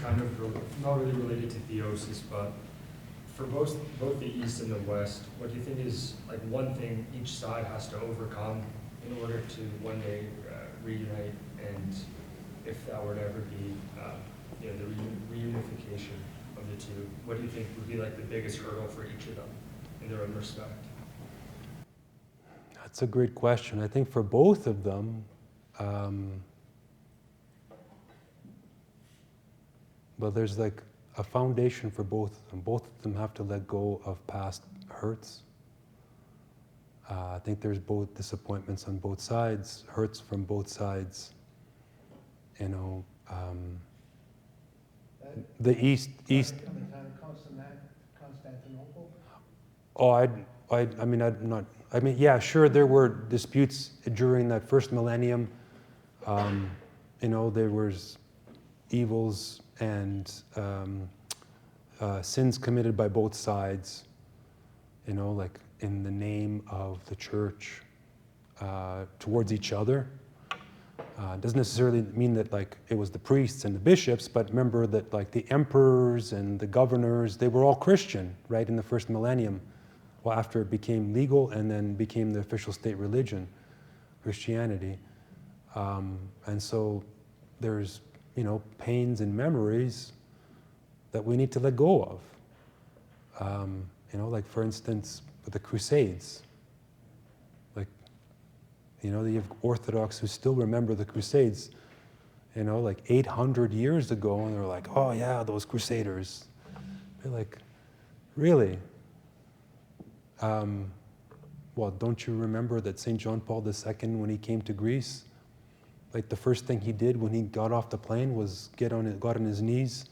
kind of not really related to theosis, but for both the East and the West, what do you think is like one thing each side has to overcome in order to one day reunite, and if that were to ever be the reunification of the two, what do you think would be like the biggest hurdle for each of them in their own respect? That's a great question. I think for both of them, well, there's like a foundation for both of them. Both of them have to let go of past hurts. I think there's both disappointments on both sides, hurts from both sides. You know, the East. Constantinople? Oh, I mean, yeah, sure, there were disputes during that first millennium. You know, there was evils and sins committed by both sides, you know, like in the name of the church towards each other. Doesn't necessarily mean that like it was the priests and the bishops, but remember that like the emperors and the governors, they were all Christian, right, in the first millennium. Well, after it became legal and then became the official state religion, Christianity. And so there's, you know, pains and memories that we need to let go of. You know, like for instance, with the Crusades. Like, you know, you have Orthodox who still remember the Crusades, you know, like 800 years ago, and they're like, oh yeah, those Crusaders. They're like, really? Well, don't you remember that St. John Paul II, when he came to Greece, like the first thing he did when he got off the plane was got on his knees,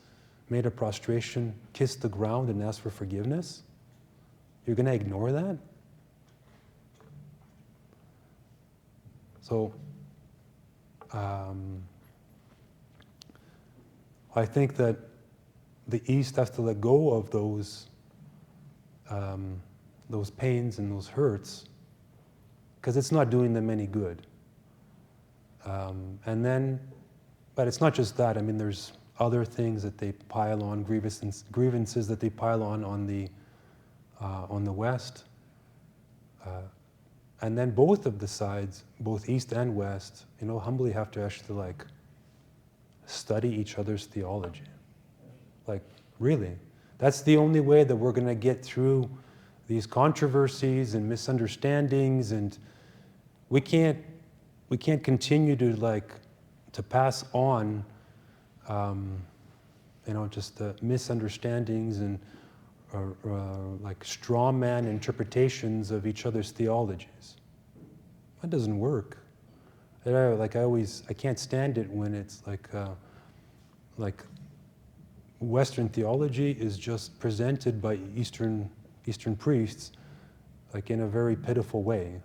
made a prostration, kissed the ground, and asked for forgiveness? You're going to ignore that? So, I think that the East has to let go of those pains and those hurts, because it's not doing them any good. And then, but it's not just that. I mean, there's other things that they pile on, grievances that they pile on the West. And then both of the sides, both East and West, you know, humbly have to actually like study each other's theology. Like, really. That's the only way that we're going to get through these controversies and misunderstandings, and we can't continue to pass on, you know, just the misunderstandings and like straw man interpretations of each other's theologies. That doesn't work. I can't stand it when it's like Western theology is just presented by Eastern priests, like in a very pitiful way.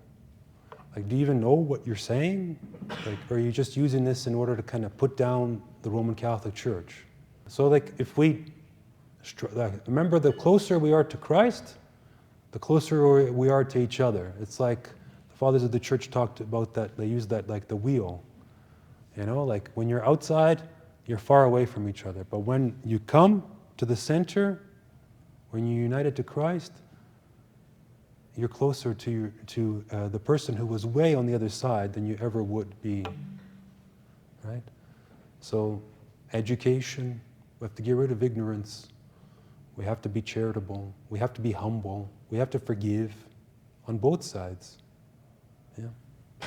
Like, do you even know what you're saying? Like, or are you just using this in order to kind of put down the Roman Catholic Church? So, like, if we remember, the closer we are to Christ, the closer we are to each other. It's like the fathers of the church talked about that. They used that like the wheel. You know, like when you're outside, you're far away from each other. But when you come to the center, when you're united to Christ, you're closer to the person who was way on the other side than you ever would be, right? So, education, we have to get rid of ignorance. We have to be charitable. We have to be humble. We have to forgive on both sides. Yeah.